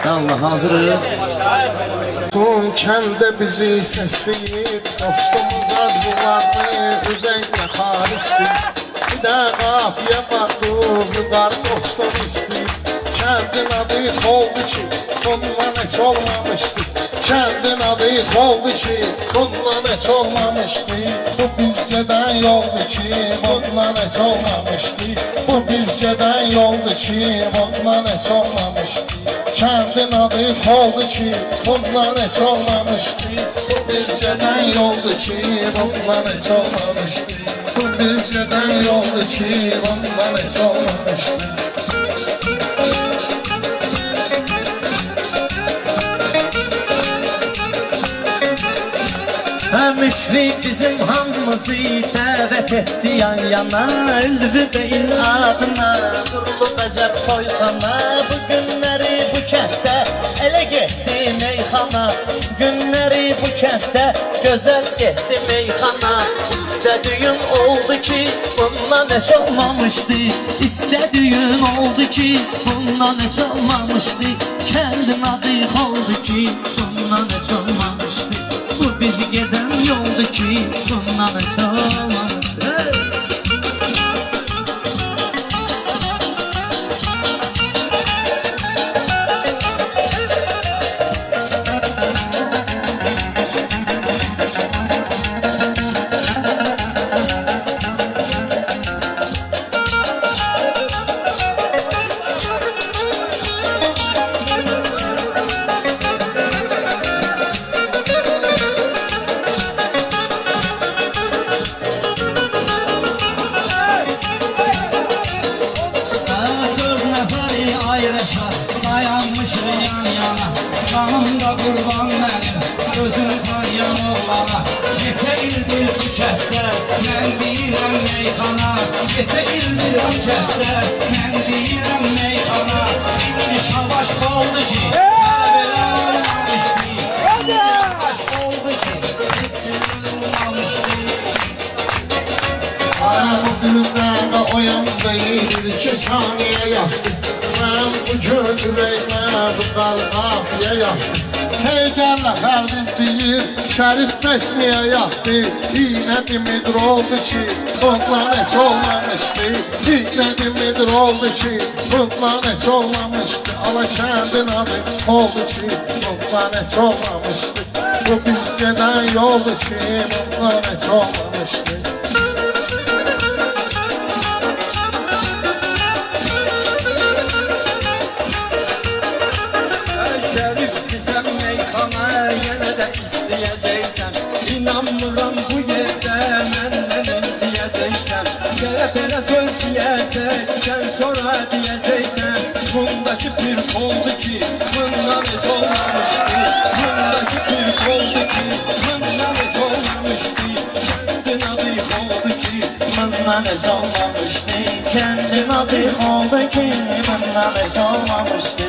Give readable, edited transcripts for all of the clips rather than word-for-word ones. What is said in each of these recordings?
Allah hazırıq. Son kəndə bizi səsləyib, dostumuz arzularını ürəklə xalisdir. Bir də qafiyə baxıb, yuqarı dostum istəyib. Kəndin adı oldu ki, bundan heç olmamışdı. Kəndin adı oldu ki, bundan heç olmamışdı. Bu biz gedən yoldu ki, bundan heç olmamışdı. Bu biz gedən yoldu ki, bundan heç olmamışdı. Kəndin adı oldu ki, bundan heç olmamışdı. Bu biz gedən yoldu ki, bundan heç olmamışdı. Bu biz gedən yoldu ki, bundan heç olmamışdı. Müşfik bizim hamımızı dəvət etdi yan yana. Ülvü beyin adına qurulub əcəb toyxana. Bu günləri bu kənddə elə getdi meyxana. Günləri bu kənddə gözəl getdi meyxana. İstədiyin oldu ki, bundan heç olmamışdı. İstədiyin oldu ki, bundan heç olmamışdı. Kəndin adı oldu ki, bundan heç olmamışdı. Bu bizi gedən yoldu ki, bundan heç olmamışdı. Canımda qurban mənim, gözüm qarayan oğlana. Neçə ildir bu kənddə, mən deyirəm meyxana. Neçə ildir bu kənddə, mən deyirəm meyxana. İndi şavaş oldu ki, belə olmamışdı. Şavaş oldu ki, heç bir olmamışdı. Bu gülümlərdə oyandayır, 2 saniyə yatdı. Mən bu gün ürəyimə bu qalqafiyə yatdı. Heydərlə fərd istəyir, Şərif Məsniyə yatdı. İynə dimidir oldu ki, bundan heç olmamışdı. İynə dimidir oldu ki, bundan heç olmamışdı. Ala kəndin adı oldu ki, bundan heç olmamışdı. Bu biz gedən yoldu ki, bundan heç olmamışdı. Yenə də istəyəcəksən, inanmıram bu yerdə məndən inciyəcəksən. Gələ belə söz deyəcəksən, sonra deyəcəksən. Bundakı bir oldu ki, bundan heç olmamışdı. Bundakı bir oldu ki, bundan heç olmamışdı. Kəndin adı oldu ki, Bundan heç olmamışdı. Kəndin adı oldu ki, bundan heç olmamışdı.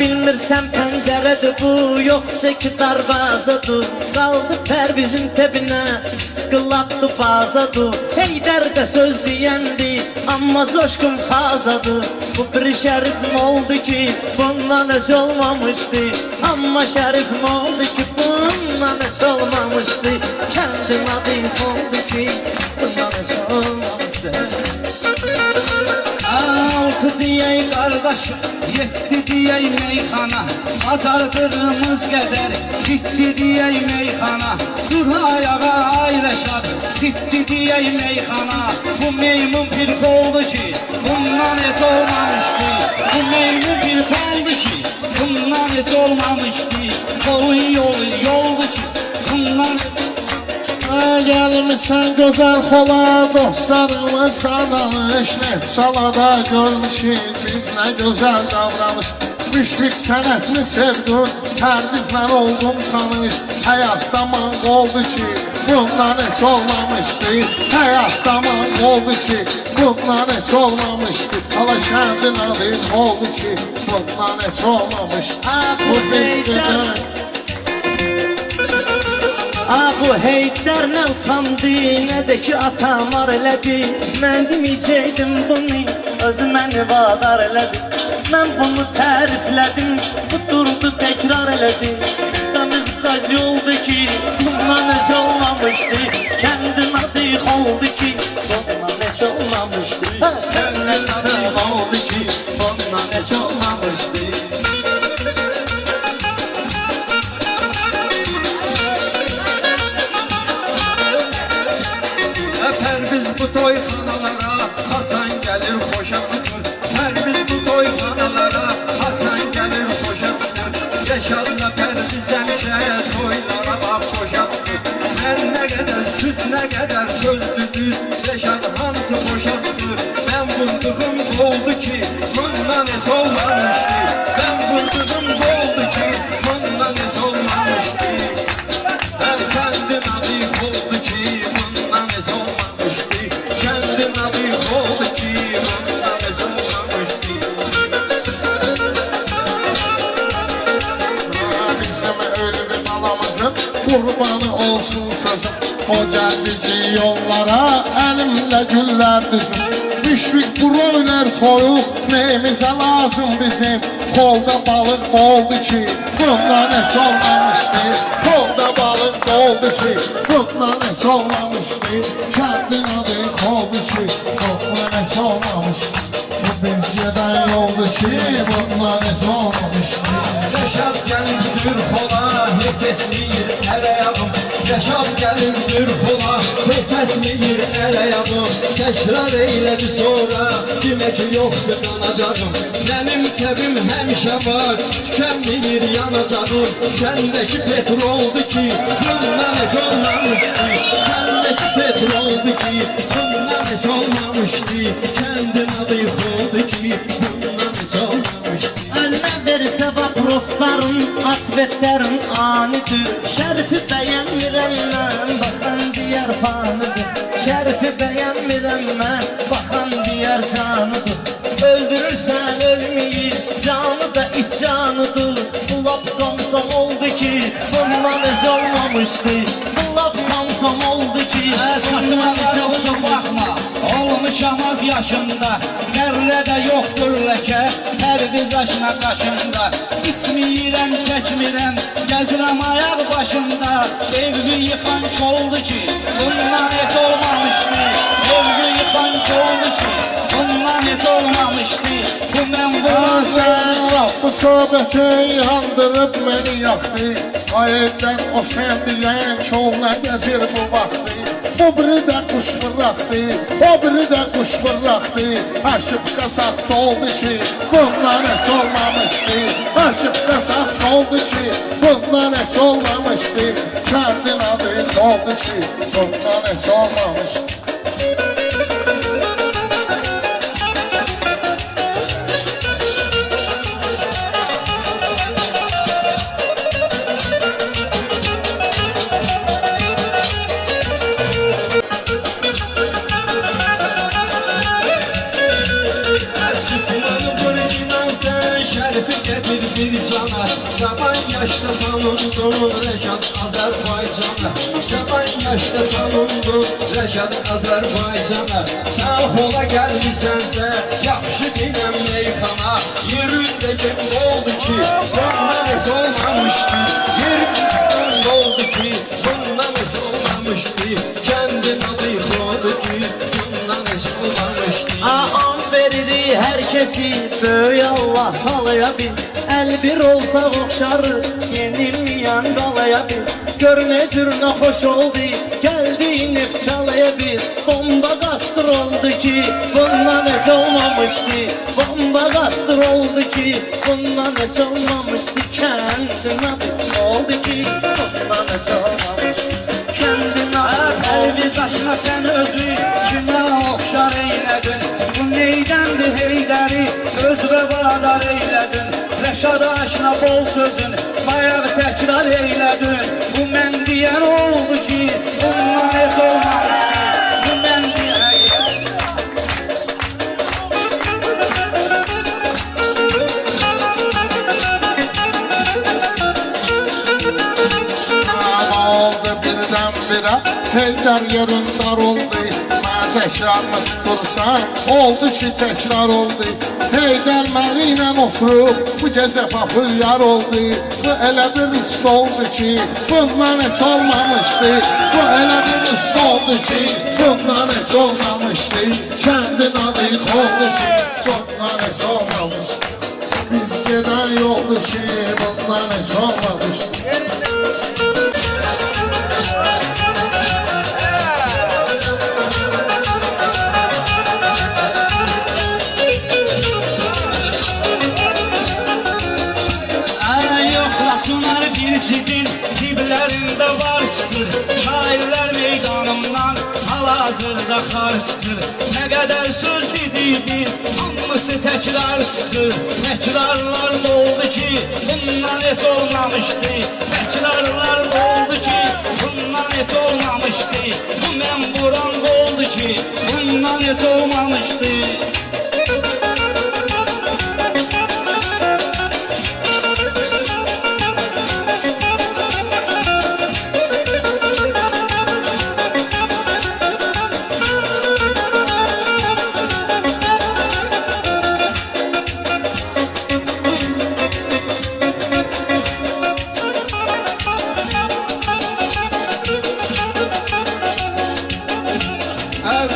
Bilmirsən pəncərədir bu, yoxsa ki darvazadır. Qaldı pərvizin təbinə, sıqılatdı bazadır. Heydər də söz deyəndi, amma coşqun fazadır. Bu bir şərif oldu ki, bundan heç olmamışdı. Amma şərif oldu ki, bundan heç olmamışdı. Kəndin adı oldu ki, bundan heç olmamışdı. Altı deyək qardaşım, 7 deyək meyxana. Acardığımız qədər gitti deyək meyxana. Dur ayağa ayləşad, gitti deyək meyxana. Bu meymun bir oldu ki, bundan heç olmamışdı. Bu meymun bir oldu ki, bundan heç olmamışdı. Qoyun yoldu ki, bundan Gəlmişsən gözəl xola, dostlarımız sağlanış. Nefçalada görmüşük biz nə gözəl davranış. Müşfik sənətini sevdin, pərdizlə oldum tanış. Həyatda man oldu ki, bundan heç olmamışdı. Həyatda man oldu ki, bundan heç olmamışdı. Ala kəndin adı oldu ki, bundan heç olmamışdı. Bu biz gözəl Bu Heydər nə utandı, nə də ki atam var elədi. Mən deməyəcəkdim bunu, özü məni vadar elədi. Mən bunu təriflədim, bu durdu təkrar elədi. Dəmiz qazi oldu ki, bundan necə olmamışdı. Kəndin adı oldu ki, bundan necə olmamışdı. Kəndin adı oldu ki, bundan necə olmamışdı. Pərviz bu toyxanalara Hasan gəlir xoşa çıxır. Pərviz bu toyxanalara Hasan gəlir xoşa çıxır. Yaşadla Pərviz həmişə toylara bax xoşa çıxır. Mən nə qədər süz, nə qədər sözdü düz, Rəşad hamısı xoşa çıxır. Mən vurduğum oldu ki, bundan heç olmamışdı. Mən vurduğum oldu ki, bundan heç olmamışdı. Kəndin adı oldu ki, bundan heç olmamışdı. Kəndin adı oldu ki, bundan heç olmamışdı. Bizim ölümü balamızın kurbanı olsun sözüm. O geldi ki yollara elimle güller bizim. Müşfik broiler toyuq neyimize lazım bizim. Kolda balık oldu ki bundan heç olmamışdı. Kolda balık oldu ki bundan heç olmamışdı. Kendin adı oldu ki bundan heç olmamışdı. Bu bizceden yoldu ki bundan heç olmamışdı. Rəşad gəlindir xola, heç esmir ələyabım. Rəşad gəlindir xola, heç esmir ələyabım. Təkrar eylədi sonra, demək ki yoxdur qanacağım. Mənim təbim həmişə var, tükənmir yanacağım. Səndəki petroldu ki, bundan heç olmamışdı. Səndəki petroldu ki, bundan heç olmamışdı. Kəndin adı oldu ki, bundan heç olmamışdı. Əlinə versə vaprosların, atvetlərin anidir. Şərifi bəyənmirəm mən, baxan diyər fanıdır. Şərifi bəyənmirəm mən, baxan diyər canıdır. Öldürürsən ölməyir, canı da it canıdır. Bu lap qansam oldu ki, bundan heç olmamışdı. Bu lap qansam oldu ki, Saçıma qarıqdı baxma, olmuşam az yaşımda. Zərrədə yoxdur ləkə, Pərviz aşına qaşımda. İçməyirəm, çəkmirəm, gəzirəm ayaq başımda. Evvi yıxan oldu ki, bundan heç olmamışdı. Evvi yıxan oldu ki, bundan heç olmamışdı. Bu mən Sen bu söhbəti yandırıb məni yaxdı. Ayetdən o sən deyən çoğuna gəzir bu vaxtı. O biri də quş fırlaxdı, o biri də quş fırlaxdı. Aşıp qasaq oldu ki, bundan heç olmamışdı. Aşıp qasaq oldu ki, bundan heç olmamışdı. Kəndin adı oldu ki, bundan heç olmamışdı. Cavan yaşta tanındım Rəşad Azərbaycana. Cavan yaşta tanındım Rəşad Azərbaycana. Sən xola gəlmisənsə yaxşı dinəm meyxana. Yerində kim oldu ki bundan heç olmamışdı. Yerində oldu ki bundan heç olmamışdı. Kəndin adı oldu ki bundan heç olmamışdı. An verir herkesi, böyük Allah talaya biz. El bir olsa oxşar, yenilmeyen qalaya biz. Gör ne cürünə xoş oldu, geldi neft çalaya biz. Bomba qastır oldu ki, bundan heç olmamışdı. Bomba qastır oldu ki, bundan heç olmamışdı. Kəndin adı oldu ki, bundan heç olmamışdı. Kəndin adı Pərviz aşına sən özü kimə oxşar eylədin. Bu neydəndir Heydəri öz rəvadar eylədin. Rəşad aşına bol sözün bayaq təkrar eylədin. Bu mən deyən oldu ki bundan heç olmamışdı. Bu mən deyən Oldu bir Gözler yarın dar oldu, mən təkrarını tutursan, oldu ki təkrar oldu. Heydər məni ilə oturub, bu gecə populyar oldu. Bu elə bir his oldu ki, bundan heç olmamışdı. Bu elə bir his oldu ki, bundan heç olmamışdı. Kəndin adı oldu ki, bundan heç olmamışdı. Biz gedən yoldu ki, bundan heç olmamışdı. Yoxlasınlar bir cibin, ciblərində var çıxır. Şairlər meydanımdan hal-hazırda xar çıxır. Nə qədər söz dedik biz, hamısı təkrar çıxır. Təkrarlar nə oldu ki, bundan heç olmamışdı. Təkrarlar nə oldu ki, bundan heç olmamışdı. Bu mən buran oldu ki, bundan heç olmamışdı.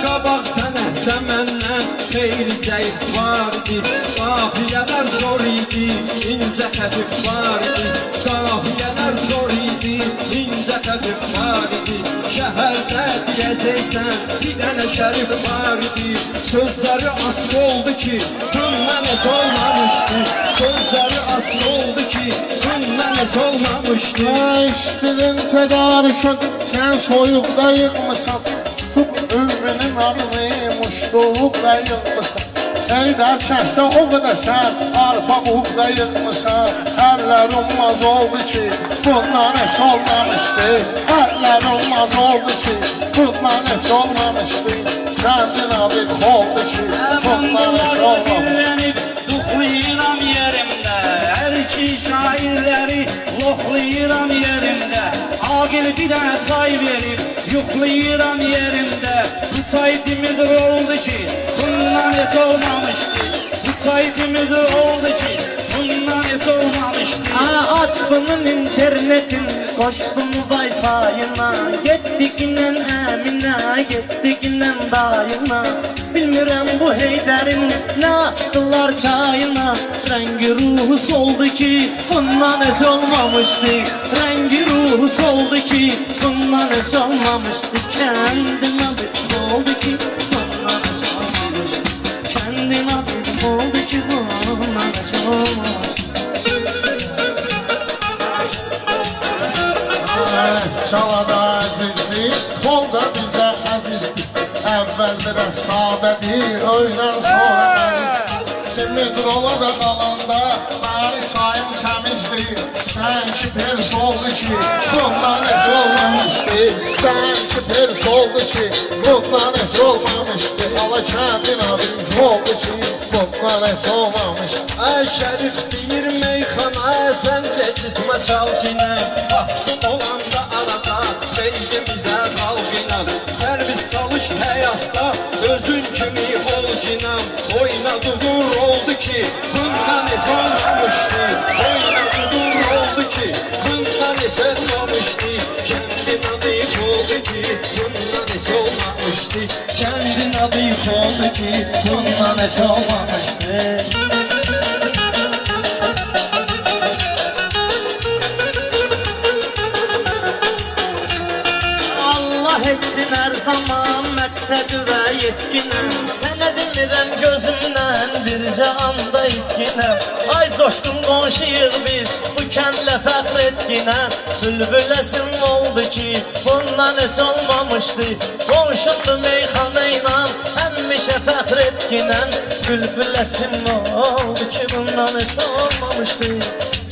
Qabaq sənətdə məndən xeyli zəif vardı. Qafiyələr zor idi, incə xəfif var idi. Qafiyələr zor idi, incə xəfif var idi. Şəhərdə deyəcəksən, bir dənə şərif var idi. Sözləri asıl oldu ki, bundan heç olmamışdı. Sözləri asıl oldu ki, bundan heç olmamışdı. İştirin tədarükün, sən soyuqda yığmısan. Tut ülbünün adını muşluqla yığmısan. Heydər kənddə o qədər sən arpa buğda yığmısan. Əllər olmaz oldu ki, bundan heç olmamışdı. Əllər olmaz oldu ki, bundan heç olmamışdı. Kəndin adı oldu ki, bundan heç olmamışdı. Duxlayıram yerimdə, hər iki şairləri loxlayıram yerimdə. Aqil bir dənə çay verib, yuxlayıram yerimdə. Bu çay dimidir oldu ki, bundan heç olmamışdı. Bu çay dimidir oldu ki, bundan heç olmamışdı. Aç bunun internetin, koştum Wi-Fi'ına. Getdiklə əminə, getdiklə dayına. Bilmirəm bu Heydərin nə atdılar çayına. Rəngi ruhu soldu ki, bundan heç olmamışdı. Rəngi ruhu soldu ki, bundan heç olmamışdı. Kəndin adı oldu ki, bundan heç olmamışdı. Kəndin adı oldu ki, bundan heç olmamışdı. Çalada əzizdir, xol da bizə əzizdir. Əvvəldir əsabədir, öyrən sonra mərizdir. Metrola da qalanda mənim sayım təmizdir. Sən ki pers oldu ki, bundan heç olmamışdı. Sən ki pers oldu ki, bundan heç olmamışdı. Ala kəndin adın oldu ki, bundan heç olmamışdı. Ay şərif deyir meyxana, sən gecitmə çalginə. Vaxtın olanda arada, beydimizə qalginəm. Sərvis çalış həyatda, özün kimi ol ginəm. Oynadıqur oldu ki, bundan heç olmamışdı. Oynadıqur oldu ki, bundan heç olmamışdı. Kəndin adı oldu ki, bundan heç olmamışdı. Kəndin adı oldu ki, bundan heç olmamışdı. Allah etsin hər zaman məqsədi və yetkinəm. Sənə demirəm gözümdən bircə anda itkinəm. Ay coşqun qonşuyuq biz, bu kəndlə fəxr etkinəm. Bülbüləsin oldu ki, bundan heç olmamışdı. Qonşundu meyxana ilə, həmişə fəxr etkinəm. Bülbüləsin oldu ki, bundan heç olmamışdı.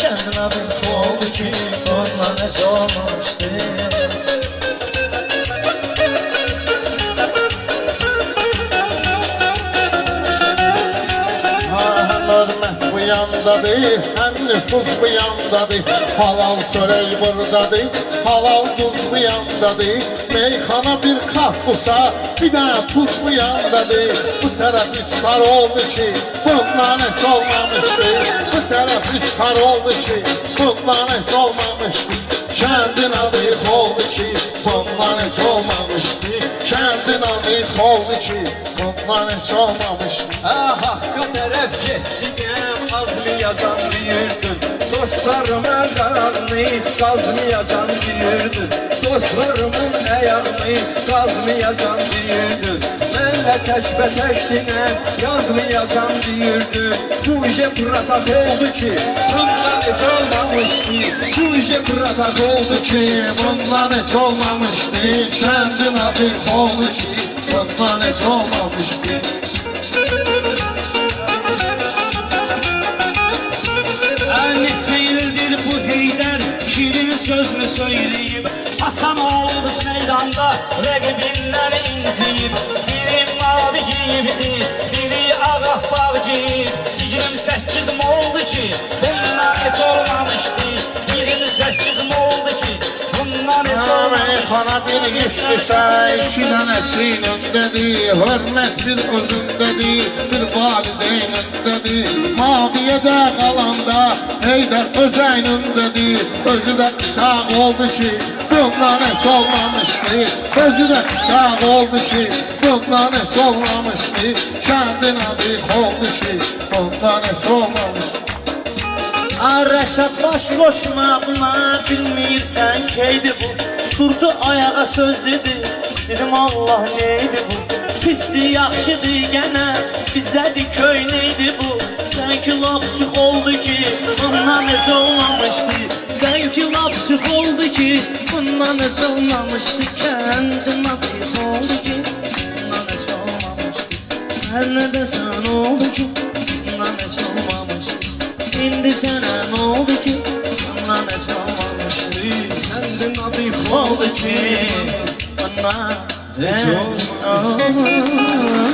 Kəndin adı oldu ki, bundan heç olmamışdı. Hörmət bu yandadır, həm nüfus bu yandadır. Halal sörək buradadır, halal tuzlu yandadır. Meyxana bir karpusa, bir de tuzlu yandadır. Bu taraf üç par oldu ki, bundan es olmamıştı. Bu taraf üç par oldu ki, bundan es olmamıştı. Kendin adı oldu ki, bundan es olmamıştı. Kendin adı oldu ki, bundan es olmamıştı. Hakka tərəf keçsinəm, qazmayacam deyirdin. Dostlarımın qarağını qazmayacam deyirdin. Dostlarımın əyağını qazmayacam deyirdin. Mənlə təkbətəkdinəm, yazmayacam deyirdin. Bu işe pratak oldu ki, bundan heç olmamışdı. Bu işe pratak oldu ki, Bundan heç olmamıştı. Kendin adı oldu ki, bundan heç olmamıştı. neçə ildir bu Heydər şirin sözünü söyleyip atan oldu meydanda rəqibindən inciyip. Biri mavi giyibdi, biri ağappaq giyib. 28 oldu ki, bundan heç olmamışdı. 28 oldu ki, bundan heç olmamışdı. Meyxana bir geçdiysə, iki dənəsin öndədir. Hörmət bir özündədir, bir valideyn öndədir. Maviyə də qalanda, Heydər öz əynindədir. Özü də sağ oldu ki, bundan heç olmamışdı. Özü də sağ oldu ki, bundan heç olmamışdı. Kəndin adı oldu ki, bundan heç olmamışdı. Rəşad baş boşuna buna bilmirsən keydi bu. Durdu ayağa söz dedi, dedim Allah neydi bu. Pisdi yaxşıdı gənə, bizdədi köynəydi bu. Sənki laf sıx oldu ki, bundan heç olmamışdı. Sənki laf sıx oldu ki, bundan heç olmamışdı. Kəndin atıq oldu ki, bundan heç olmamışdı. Hər nə desən oldu ki, bundan heç olmamışdı. İndi sənə nə oldu ki, bundan heç olmamışdı. Kəndin adı Oldu ki, bundan heç olmamışdı.